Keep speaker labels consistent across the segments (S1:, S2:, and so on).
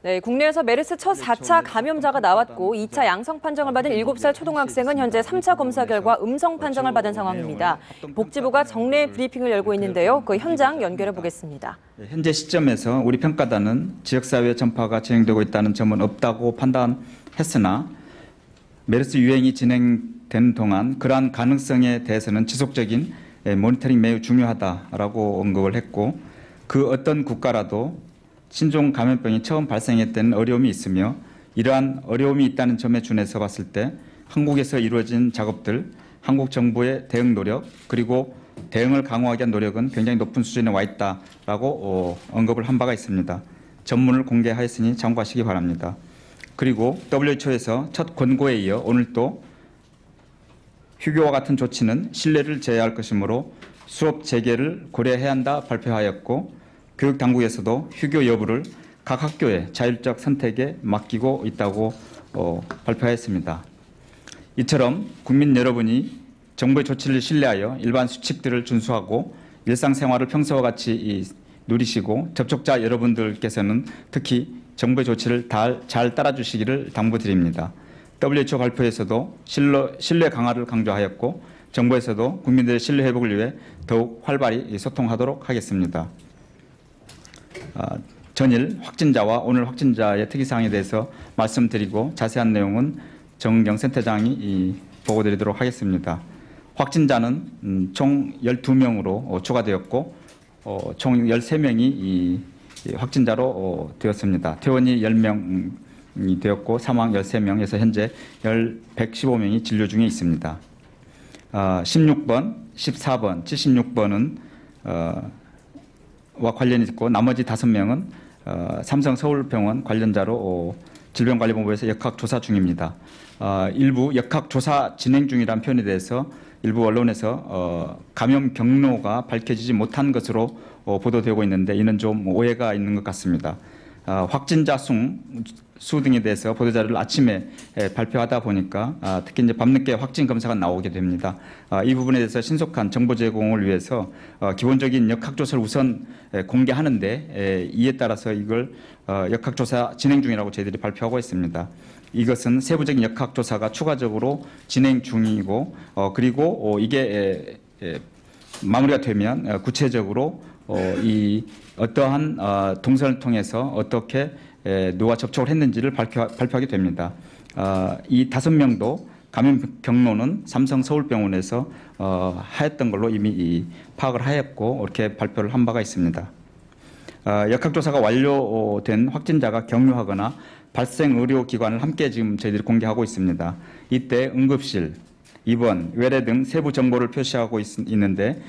S1: 네, 국내에서 메르스 첫 4차 감염자가 나왔고 2차 양성 판정을 받은 7살 초등학생은 현재 3차 검사 결과 음성 판정을 받은 상황입니다. 복지부가 정례 브리핑을 열고 있는데요. 그 현장 연결해 보겠습니다.
S2: 현재 시점에서 우리 평가단은 지역사회 전파가 진행되고 있다는 점은 없다고 판단했으나 메르스 유행이 진행되는 동안 그러한 가능성에 대해서는 지속적인 모니터링이 매우 중요하다라고 언급을 했고, 그 어떤 국가라도 신종 감염병이 처음 발생했던 어려움이 있으며 이러한 어려움이 있다는 점에 준해서 봤을 때 한국에서 이루어진 작업들, 한국 정부의 대응 노력, 그리고 대응을 강화하기 위한 노력은 굉장히 높은 수준에 와 있다라고 언급을 한 바가 있습니다. 전문을 공개하였으니 참고하시기 바랍니다. 그리고 WHO에서 첫 권고에 이어 오늘 또 휴교와 같은 조치는 신뢰를 제어할 것이므로 수업 재개를 고려해야 한다 발표하였고, 교육당국에서도 휴교 여부를 각 학교의 자율적 선택에 맡기고 있다고 발표하였습니다. 이처럼 국민 여러분이 정부의 조치를 신뢰하여 일반 수칙들을 준수하고 일상생활을 평소와 같이 누리시고, 접촉자 여러분들께서는 특히 정부의 조치를 잘 따라주시기를 당부드립니다. WHO 발표에서도 신뢰 강화를 강조하였고, 정부에서도 국민들의 신뢰 회복을 위해 더욱 활발히 소통하도록 하겠습니다. 전일 확진자와 오늘 확진자의 특이사항에 대해서 말씀드리고 자세한 내용은 정은경 센터장이 보고드리도록 하겠습니다. 확진자는 총 12명으로 추가되었고 총 13명이 확진자로 되었습니다. 퇴원이 10명이 되었고 사망 13명에서 현재 115명이 진료 중에 있습니다. 16번, 14번, 76번은 와 관련이 있고 나머지 5명은 삼성서울병원 관련자로 질병관리본부에서 역학조사 중입니다. 일부 역학조사 진행 중이라는 표현에 대해서 일부 언론에서 감염 경로가 밝혀지지 못한 것으로 보도되고 있는데 이는 좀 오해가 있는 것 같습니다. 확진자 수 등에 대해서 보도자료를 아침에 발표하다 보니까 특히 이제 밤늦게 확진 검사가 나오게 됩니다. 이 부분에 대해서 신속한 정보 제공을 위해서 기본적인 역학조사를 우선 공개하는데 이에 따라서 이걸 역학조사 진행 중이라고 저희들이 발표하고 있습니다. 이것은 세부적인 역학조사가 추가적으로 진행 중이고 그리고 이게 마무리가 되면 구체적으로 이 어떠한 동선을 통해서 어떻게 누가 접촉을 했는지를 발표하게 됩니다. 이 5명도 감염 경로는 삼성서울병원에서 하였던 걸로 이미 파악을 하였고 이렇게 발표를 한 바가 있습니다. 역학조사가 완료된 확진자가 경유하거나 발생 의료기관을 함께 지금 저희들이 공개하고 있습니다. 이때 응급실, 입원, 외래 등 세부 정보를 표시하고 있는데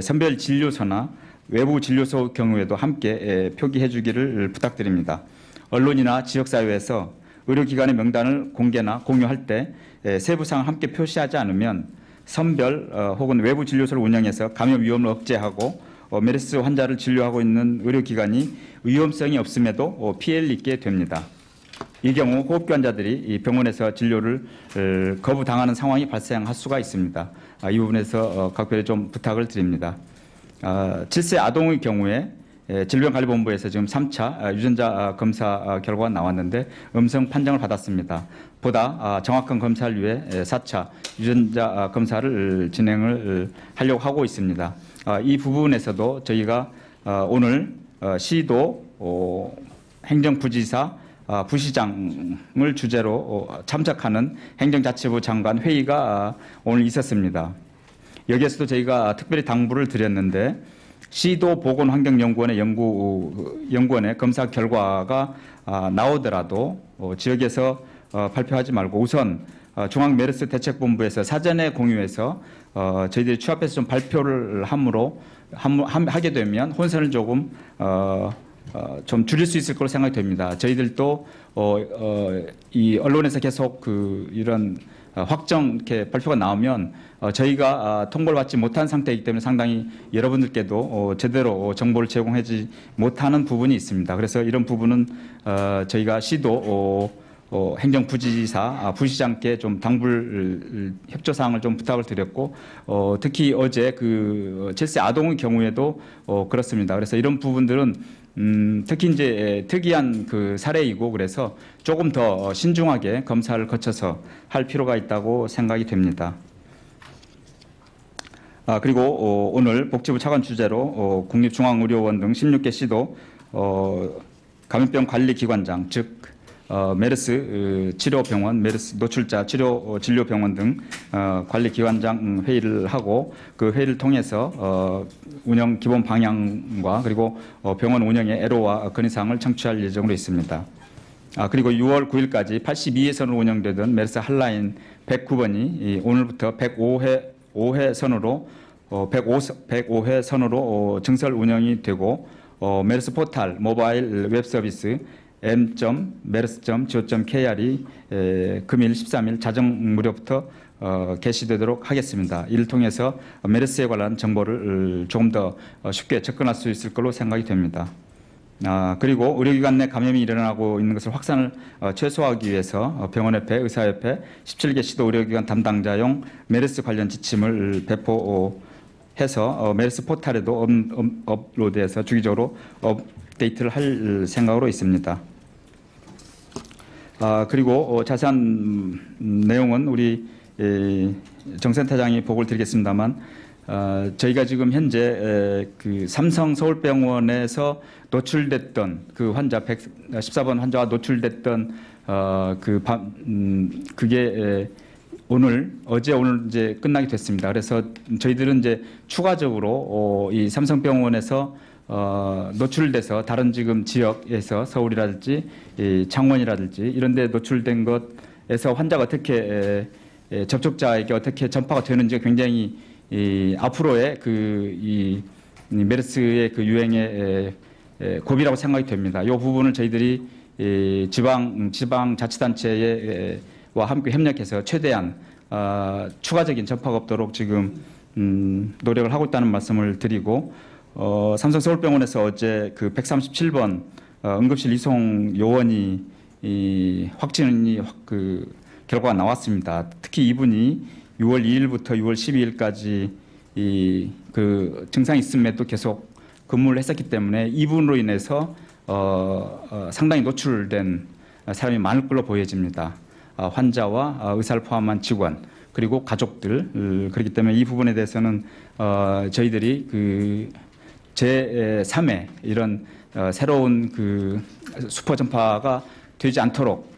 S2: 선별 진료소나 외부 진료소 경우에도 함께 표기해 주기를 부탁드립니다. 언론이나 지역사회에서 의료기관의 명단을 공개나 공유할 때 세부사항을 함께 표시하지 않으면 선별 혹은 외부 진료소를 운영해서 감염 위험을 억제하고 메르스 환자를 진료하고 있는 의료기관이 위험성이 없음에도 피해를 입게 됩니다. 이 경우 호흡기 환자들이 이 병원에서 진료를 거부당하는 상황이 발생할 수가 있습니다. 이 부분에서 각별히 좀 부탁을 드립니다. 7세 아동의 경우에 질병관리본부에서 지금 3차 유전자 검사 결과가 나왔는데 음성 판정을 받았습니다. 보다 정확한 검사를 위해 4차 유전자 검사를 진행을 하려고 하고 있습니다. 이 부분에서도 저희가 오늘 시도 행정부지사 부시장을 주제로 참석하는 행정자치부 장관 회의가 오늘 있었습니다. 여기에서도 저희가 특별히 당부를 드렸는데 시도 보건환경연구원의 연구원의 검사 결과가 나오더라도 지역에서 발표하지 말고 우선 중앙메르스대책본부에서 사전에 공유해서 저희들이 취합해서 좀 발표를 하게 되면 혼선을 조금 좀 줄일 수 있을 거로 생각이 됩니다. 저희들도 이 언론에서 계속 이런 확정 이렇게 발표가 나오면 저희가 통보를 받지 못한 상태이기 때문에 상당히 여러분들께도 제대로 정보를 제공하지 못하는 부분이 있습니다. 그래서 이런 부분은 저희가 시도 행정부지사, 부시장께 좀 당불 협조 사항을 좀 부탁을 드렸고 특히 어제 7세 아동의 경우에도 그렇습니다. 그래서 이런 부분들은 특히 이제 특이한 그 사례이고 그래서 조금 더 신중하게 검사를 거쳐서 할 필요가 있다고 생각이 됩니다. 그리고 오늘 복지부 차관 주재로 국립중앙의료원 등 16개 시도 감염병 관리기관장, 즉 메르스 치료병원, 메르스 노출자 진료병원 등 관리기관장 회의를 하고 그 회의를 통해서 운영 기본 방향과 그리고 병원 운영의 애로와 건의사항을 청취할 예정으로 있습니다. 그리고 6월 9일까지 82회선으로 운영되던 메르스 한라인 109번이 오늘부터 105회 선으로 105회 선으로 증설 운영이 되고 메르스 포탈 모바일 웹 서비스 m.me르스.go.kr이 금일 13일 자정 무렵부터 개시되도록 하겠습니다. 이를 통해서 메르스에 관한 정보를 조금 더 쉽게 접근할 수 있을 걸로 생각이 됩니다. 그리고 의료기관 내 감염이 일어나고 있는 것을 확산을 최소화하기 위해서 병원협회, 의사협회, 17개 시도 의료기관 담당자용 메르스 관련 지침을 배포해서 메르스 포탈에도 업로드해서 주기적으로 업데이트를 할 생각으로 있습니다. 그리고 자세한 내용은 우리 정 센터장이 보고를 드리겠습니다만 저희가 지금 현재 그 삼성 서울병원에서 노출됐던 그 환자 114번 환자가 노출됐던 그게 어제 오늘 이제 끝나게 됐습니다. 그래서 저희들은 이제 추가적으로 이 삼성병원에서 노출돼서 다른 지금 지역에서 서울이라든지 창원이라든지 이런 데 노출된 것에서 환자가 어떻게 접촉자에게 어떻게 전파가 되는지 굉장히 앞으로의 이 메르스의 그 유행의 고비라고 생각이 됩니다. 이 부분을 저희들이 지방자치단체와 함께 협력해서 최대한 추가적인 전파가 없도록 지금 노력을 하고 있다는 말씀을 드리고 삼성 서울병원에서 어제 그 137번 응급실 이송 요원이 확진이 그 결과가 나왔습니다. 특히 이분이 6월 2일부터 6월 12일까지 그 증상이 있음에도 계속 근무를 했었기 때문에 이분으로 인해서 상당히 노출된 사람이 많을 걸로 보여집니다. 환자와 의사를 포함한 직원 그리고 가족들 그렇기 때문에 이 부분에 대해서는 저희들이 그 제3의 이런 새로운 그 슈퍼 전파가 되지 않도록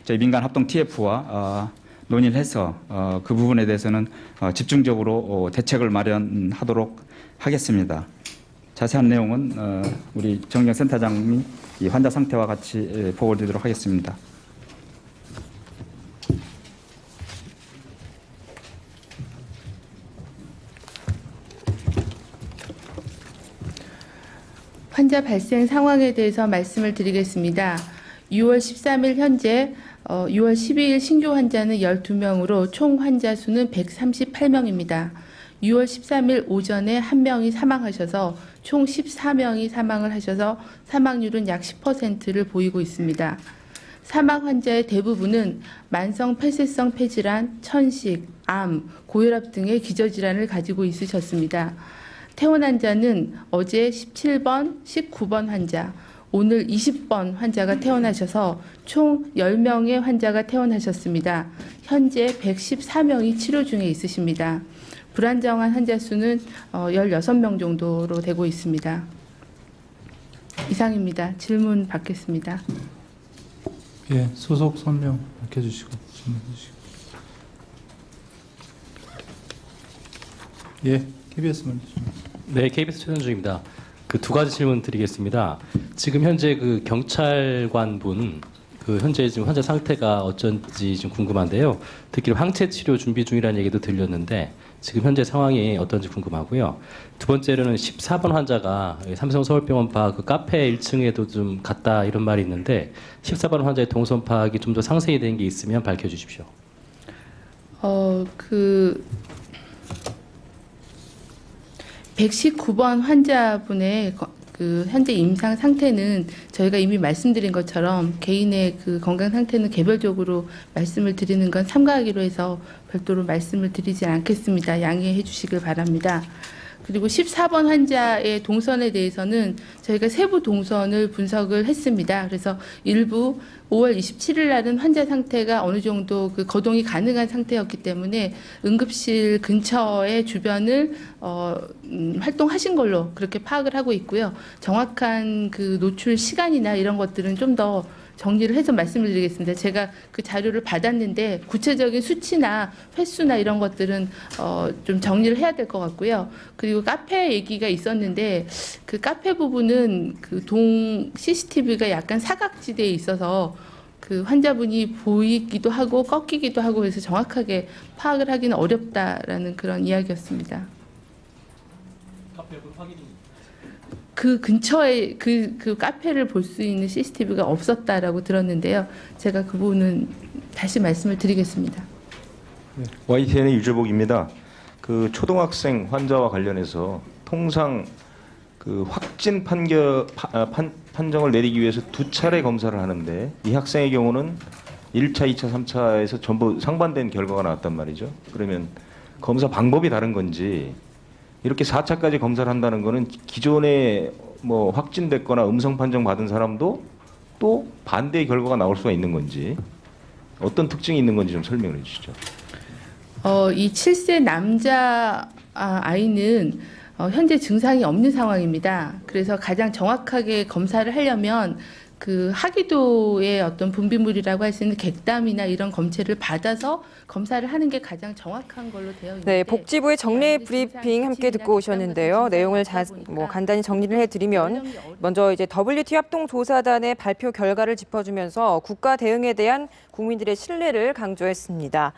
S2: 저희 민간 합동 TF와 논의를 해서 그 부분에 대해서는 집중적으로 대책을 마련하도록 하겠습니다. 자세한 내용은 우리 정경 센터장이 이 환자 상태와 같이 보고를 드리도록 하겠습니다.
S3: 환자 발생 상황에 대해서 말씀을 드리겠습니다. 6월 13일 현재 6월 12일 신규 환자는 12명으로 총 환자 수는 138명입니다. 6월 13일 오전에 1명이 사망하셔서 총 14명이 사망을 하셔서 사망률은 약 10%를 보이고 있습니다. 사망 환자의 대부분은 만성 폐쇄성 폐질환, 천식, 암, 고혈압 등의 기저질환을 가지고 있으셨습니다. 퇴원 환자는 어제 17번, 19번 환자, 오늘 20번 환자가 퇴원하셔서 총 10명의 환자가 퇴원하셨습니다. 현재 114명이 치료 중에 있으십니다. 불안정한 환자 수는 16명 정도로 되고 있습니다. 이상입니다. 질문 받겠습니다.
S4: 예, 소속 설명 밝혀주시고 질문해 주시고. 예, KBS 말씀.
S5: 네, KBS 최선주입니다. 그 두 가지 질문 드리겠습니다. 지금 현재 그 경찰관 분, 그 현재 지금 환자 상태가 어쩐지 좀 궁금한데요. 특히 항체 치료 준비 중이라는 얘기도 들렸는데 지금 현재 상황이 어떤지 궁금하고요. 두 번째로는 14번 환자가 삼성 서울병원 그 카페 1층에도 좀 갔다 이런 말이 있는데 14번 환자의 동선 파악이 좀 더 상세히 된 게 있으면 밝혀주십시오.
S3: 119번 환자분의 그 현재 임상 상태는 저희가 이미 말씀드린 것처럼 개인의 그 건강 상태는 개별적으로 말씀을 드리는 건 삼가하기로 해서 별도로 말씀을 드리지 않겠습니다. 양해해 주시길 바랍니다. 그리고 14번 환자의 동선에 대해서는 저희가 세부 동선을 분석을 했습니다. 그래서 일부 5월 27일 날은 환자 상태가 어느 정도 그 거동이 가능한 상태였기 때문에 응급실 근처의 주변을 활동하신 걸로 그렇게 파악을 하고 있고요. 정확한 그 노출 시간이나 이런 것들은 좀 더 정리를 해서 말씀을 드리겠습니다. 제가 그 자료를 받았는데 구체적인 수치나 횟수나 이런 것들은 좀 정리를 해야 될 것 같고요. 그리고 카페 얘기가 있었는데 그 카페 부분은 그 동 CCTV가 약간 사각지대에 있어서 그 환자분이 보이기도 하고 꺾이기도 하고 해서 정확하게 파악을 하기는 어렵다라는 그런 이야기였습니다. 그 근처에 그 카페를 볼 수 있는 CCTV가 없었다라고 들었는데요. 제가 그 부분은 다시 말씀을 드리겠습니다.
S6: YTN의 유재복입니다. 그 초등학생 환자와 관련해서 통상 그 확진 판정을 내리기 위해서 2차례 검사를 하는데 이 학생의 경우는 1차, 2차, 3차에서 전부 상반된 결과가 나왔단 말이죠. 그러면 검사 방법이 다른 건지 이렇게 4차까지 검사를 한다는 거는 기존에 뭐 확진됐거나 음성 판정 받은 사람도 또 반대의 결과가 나올 수가 있는 건지 어떤 특징이 있는 건지 좀 설명해 주시죠.
S3: 이 7세 남자 아이는 현재 증상이 없는 상황입니다. 그래서 가장 정확하게 검사를 하려면 그 하기도의 어떤 분비물이라고 할 수 있는 객담이나 이런 검체를 받아서 검사를 하는 게 가장 정확한 걸로 되어 있는데.
S1: 네, 복지부의 정례 브리핑 함께 듣고 오셨는데요. 내용을 간단히 정리를 해드리면 먼저 이제 WT 합동조사단의 발표 결과를 짚어주면서 국가 대응에 대한 국민들의 신뢰를 강조했습니다.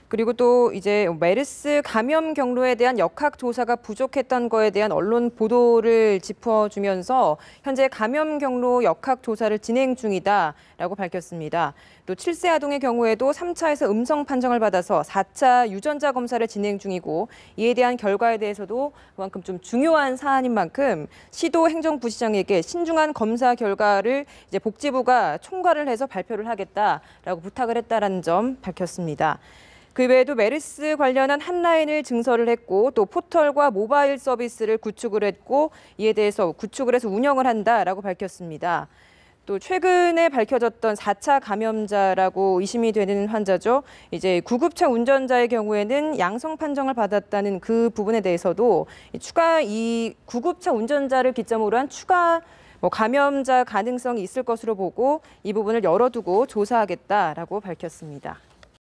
S1: 그리고 또 이제 메르스 감염 경로에 대한 역학 조사가 부족했던 거에 대한 언론 보도를 짚어주면서 현재 감염 경로 역학 조사를 진행 중이다라고 밝혔습니다. 또 7세 아동의 경우에도 3차에서 음성 판정을 받아서 4차 유전자 검사를 진행 중이고 이에 대한 결과에 대해서도 그만큼 좀 중요한 사안인 만큼 시도 행정부시장에게 신중한 검사 결과를 이제 복지부가 총괄을 해서 발표를 하겠다라고 부탁을 했다라는 점 밝혔습니다. 그 외에도 메르스 관련한 핫라인을 증설을 했고 또 포털과 모바일 서비스를 구축을 했고 이에 대해서 구축을 해서 운영을 한다라고 밝혔습니다. 또 최근에 밝혀졌던 4차 감염자라고 의심이 되는 환자죠. 이제 구급차 운전자의 경우에는 양성 판정을 받았다는 그 부분에 대해서도 이 구급차 운전자를 기점으로 한 추가 감염자 가능성이 있을 것으로 보고 이 부분을 열어두고 조사하겠다라고 밝혔습니다.